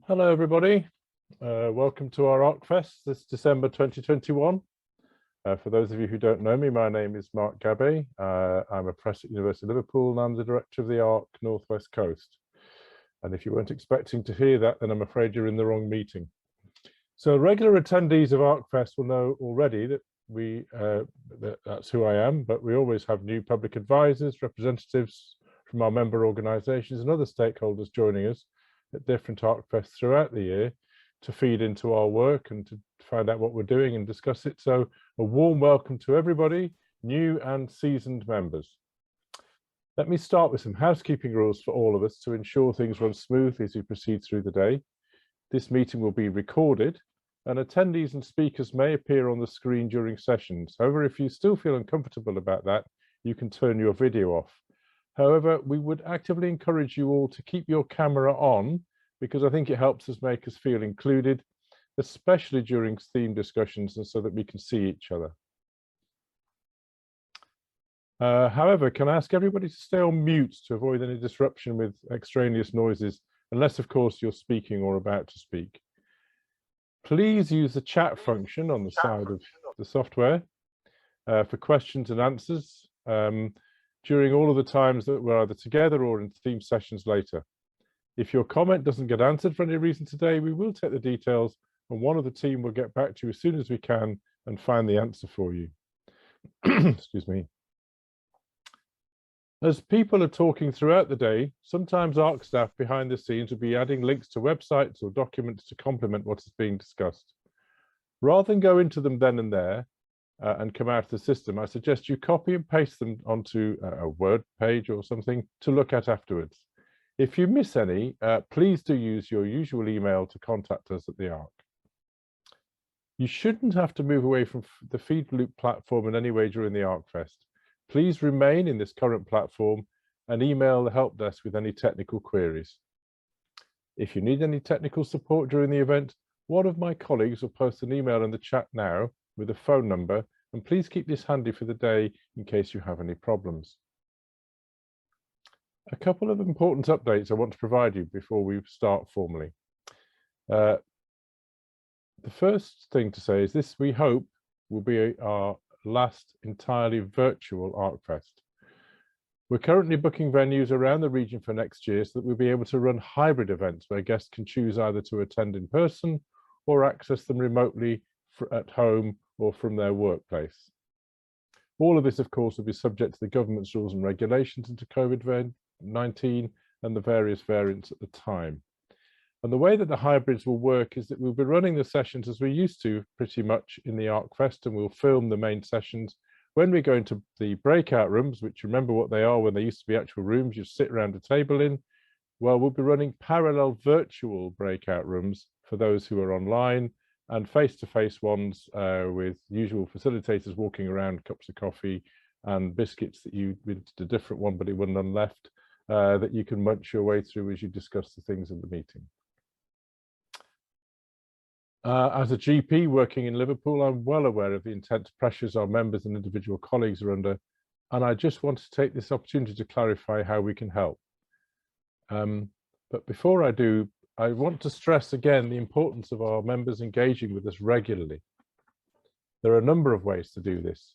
Hello, everybody. Welcome to our ARCFEST this December 2021. For those of you who don't know me, my name is Mark Gabay. I'm a professor at University of Liverpool and I'm the director of the ARC Northwest Coast. And if you weren't expecting to hear that, then I'm afraid you're in the wrong meeting. So regular attendees of ARCFEST will know already that that's who I am, but we always have new public advisors, representatives from our member organisations and other stakeholders joining us at different ARCFEST throughout the year to feed into our work and to find out what we're doing and discuss it. So a warm welcome to everybody, new and seasoned members. Let me start with some housekeeping rules for all of us to ensure things run smoothly as we proceed through the day. This meeting will be recorded and attendees and speakers may appear on the screen during sessions. However, if you still feel uncomfortable about that, you can turn your video off. However, we would actively encourage you all to keep your camera on because I think it helps us make us feel included, especially during theme discussions and so that we can see each other. However, can I ask everybody to stay on mute to avoid any disruption with extraneous noises, unless of course you're speaking or about to speak. Please use the chat function on the side of the software for questions and answers. During all of the times that we're either together or in theme sessions later. If your comment doesn't get answered for any reason today, we will take the details and one of the team will get back to you as soon as we can and find the answer for you. Excuse me. As people are talking throughout the day, sometimes ARC staff behind the scenes will be adding links to websites or documents to complement what is being discussed. Rather than go into them then and there, and come out of the system, I suggest you copy and paste them onto a Word page or something to look at afterwards. If you miss any, please do use your usual email to contact us at the ARC. You shouldn't have to move away from the feed loop platform in any way during the ARCFEST. Please remain in this current platform and email the help desk with any technical queries. If you need any technical support during the event, one of my colleagues will post an email in the chat now with a phone number, and please keep this handy for the day in case you have any problems. A couple of important updates I want to provide you before we start formally. The first thing to say is this, we hope, will be our last entirely virtual ARCFEST. We're currently booking venues around the region for next year so that we'll be able to run hybrid events where guests can choose either to attend in person or access them remotely at home or from their workplace. All of this, of course, will be subject to the government's rules and regulations into COVID-19 and the various variants at the time. And the way that the hybrids will work is that we'll be running the sessions as we used to pretty much in the ARCFEST, and we'll film the main sessions. When we go into the breakout rooms, which remember what they are when they used to be actual rooms you sit around a table in, well, we'll be running parallel virtual breakout rooms for those who are online and face-to-face ones with usual facilitators walking around, cups of coffee and biscuits that you with a different one, but it wouldn't none left, that you can munch your way through as you discuss the things in the meeting. As a GP working in Liverpool, I'm well aware of the intense pressures our members and individual colleagues are under, and I just want to take this opportunity to clarify how we can help. But before I do, I want to stress again the importance of our members engaging with us regularly. There are a number of ways to do this.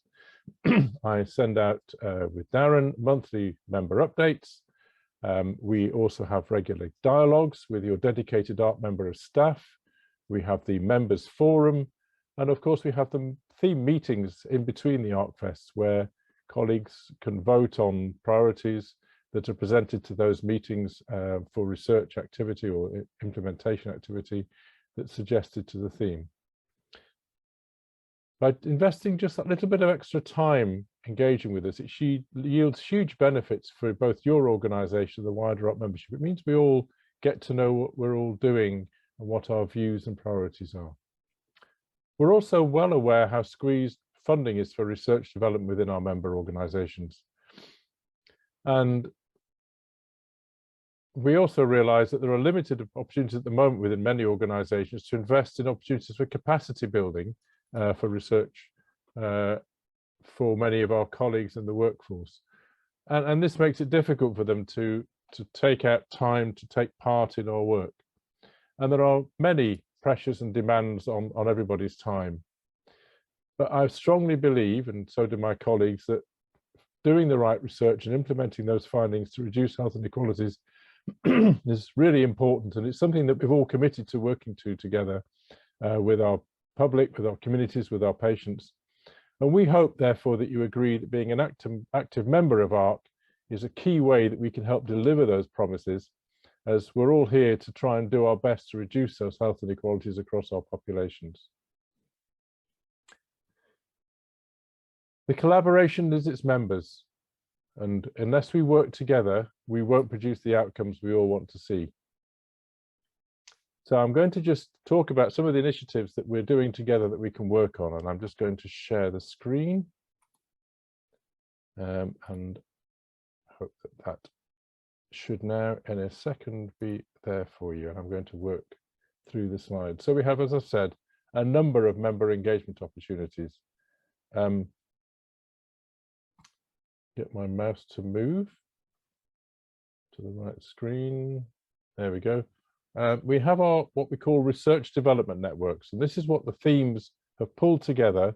I send out with Darren monthly member updates. We also have regular dialogues with your dedicated ARC member of staff. We have the members forum, and of course we have the theme meetings in between the ARCFESTs where colleagues can vote on priorities that are presented to those meetings for research activity or implementation activity that's suggested to the theme. By investing just that little bit of extra time engaging with us, it yields huge benefits for both your organisation and the wider ARC membership. It means we all get to know what we're all doing and what our views and priorities are. We're also well aware how squeezed funding is for research development within our member organisations. And we also realise that there are limited opportunities at the moment within many organisations to invest in opportunities for capacity building for research for many of our colleagues in the workforce. And this makes it difficult for them to take out time to take part in our work. and there are many pressures and demands on everybody's time. But I strongly believe, and so do my colleagues, that doing the right research and implementing those findings to reduce health inequalities is really important, and it's something that we've all committed to working to together with our public, with our communities, with our patients. And we hope, therefore, that you agree that being an active member of ARC is a key way that we can help deliver those promises, as we're all here to try and do our best to reduce those health inequalities across our populations. The collaboration is its members, and unless we work together, we won't produce the outcomes we all want to see. So I'm going to just talk about some of the initiatives that we're doing together that we can work on, and I'm just going to share the screen and hope that that should now in a second be there for you, and I'm going to work through the slides. So we have, as I said, a number of member engagement opportunities. Get my mouse to move to the right screen. There we go. We have our what we call research development networks, and this is what the themes have pulled together,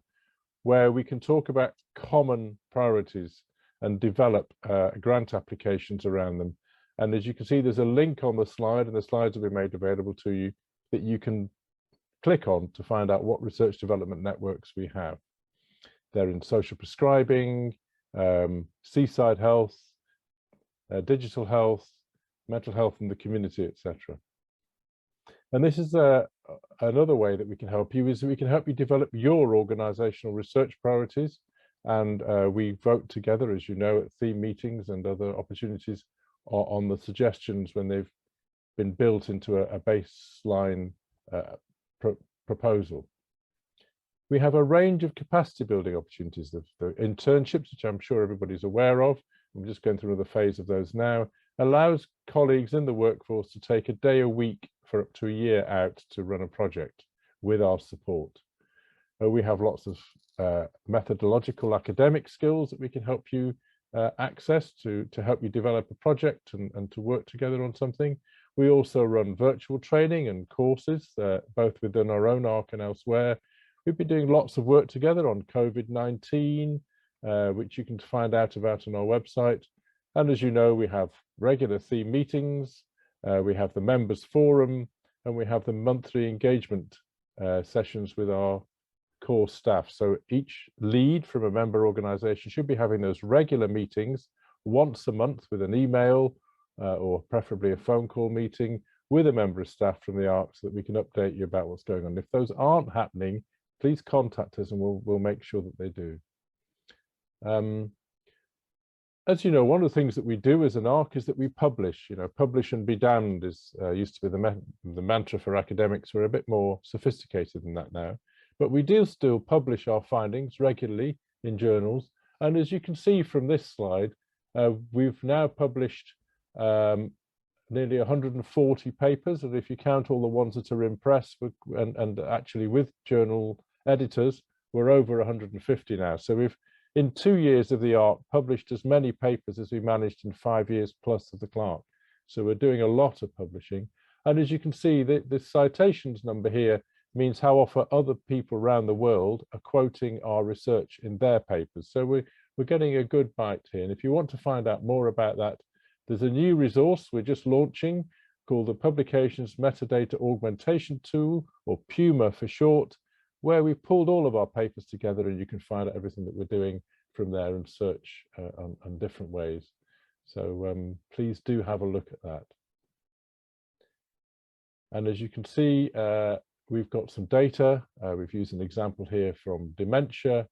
where we can talk about common priorities and develop grant applications around them. And as you can see, there's a link on the slide, and the slides will be made available to you that you can click on to find out what research development networks we have. They're in social prescribing, seaside health, digital health, mental health in the community, etc. And this is another way that we can help you, is that we can help you develop your organizational research priorities. And we vote together, as you know, at theme meetings and other opportunities on the suggestions when they've been built into a baseline proposal. We have a range of capacity building opportunities, the internships, which I'm sure everybody's aware of. I'm just going through another phase of those now, allows colleagues in the workforce to take a day a week for up to a year out to run a project with our support. We have lots of methodological academic skills that we can help you access to help you develop a project and to work together on something. We also run virtual training and courses, both within our own ARC and elsewhere. We've been doing lots of work together on COVID-19, which you can find out about on our website. And as you know, we have regular theme meetings, we have the members forum, and we have the monthly engagement sessions with our core staff. So each lead from a member organization should be having those regular meetings once a month with an email or preferably a phone call meeting with a member of staff from the ARC, so that we can update you about what's going on. If those aren't happening, please contact us and we'll make sure that they do. As you know, one of the things that we do as an ARC is that we publish. You know, publish and be damned is used to be the mantra for academics. We're a bit more sophisticated than that now, but we do still publish our findings regularly in journals. And as you can see from this slide, we've now published nearly 140 papers, and if you count all the ones that are in press and actually with journal editors, we're over 150 now. So we've, in 2 years of the ARC, published as many papers as we managed in 5 years plus of the clerk. So we're doing a lot of publishing. And as you can see, the citations number here means how often other people around the world are quoting our research in their papers. So we're getting a good bite here. And if you want to find out more about that, there's a new resource we're just launching called the Publications Metadata Augmentation Tool, or PUMA for short, where we pulled all of our papers together, and you can find out everything that we're doing from there and search on different ways. So please do have a look at that. And as you can see, we've got some data. We've used an example here from dementia,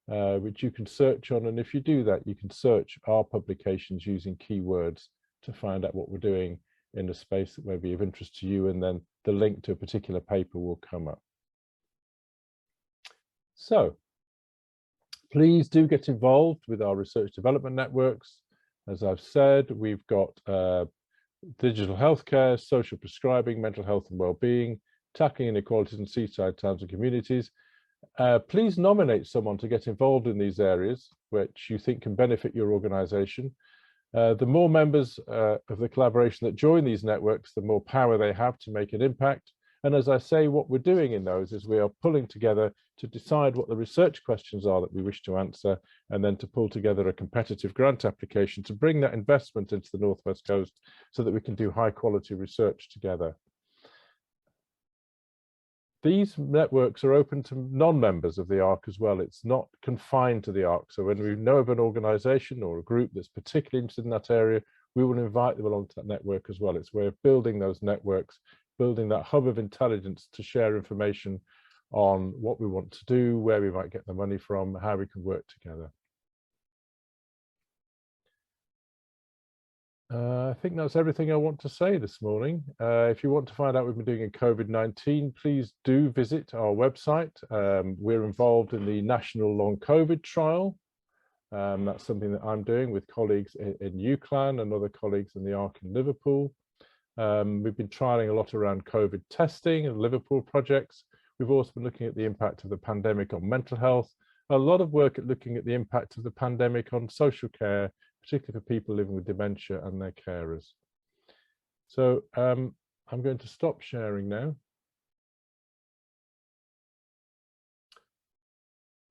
which you can search on. And if you do that, you can search our publications using keywords to find out what we're doing in a space that may be of interest to you, and then the link to a particular paper will come up. So please do get involved with our research development networks. As I've said, we've got digital healthcare, social prescribing, mental health and well-being, tackling inequalities in seaside towns and communities. Please nominate someone to get involved in these areas which you think can benefit your organization. The more members of the collaboration that join these networks, the more power they have to make an impact. And as I say, what we're doing in those is we are pulling together to decide what the research questions are that we wish to answer, and then to pull together a competitive grant application to bring that investment into the Northwest Coast so that we can do high quality research together. These networks are open to non-members of the ARC as well. It's not confined to the ARC. So when we know of an organization or a group that's particularly interested in that area, we will invite them along to that network as well. It's a way of building those networks, building that hub of intelligence to share information on what we want to do, where we might get the money from, how we can work together. I think that's everything I want to say this morning. If you want to find out what we've been doing in COVID-19, please do visit our website. We're involved in the National Long COVID Trial. That's something that I'm doing with colleagues in UCLan and other colleagues in the ARC in Liverpool. We've been trialing a lot around COVID testing and Liverpool projects. We've also been looking at the impact of the pandemic on mental health. A lot of work at looking at the impact of the pandemic on social care, particularly for people living with dementia and their carers. So I'm going to stop sharing now.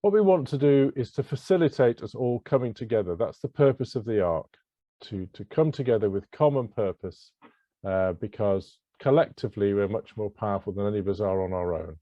What we want to do is to facilitate us all coming together. That's the purpose of the ARC, to come together with common purpose, because collectively we're much more powerful than any of us are on our own.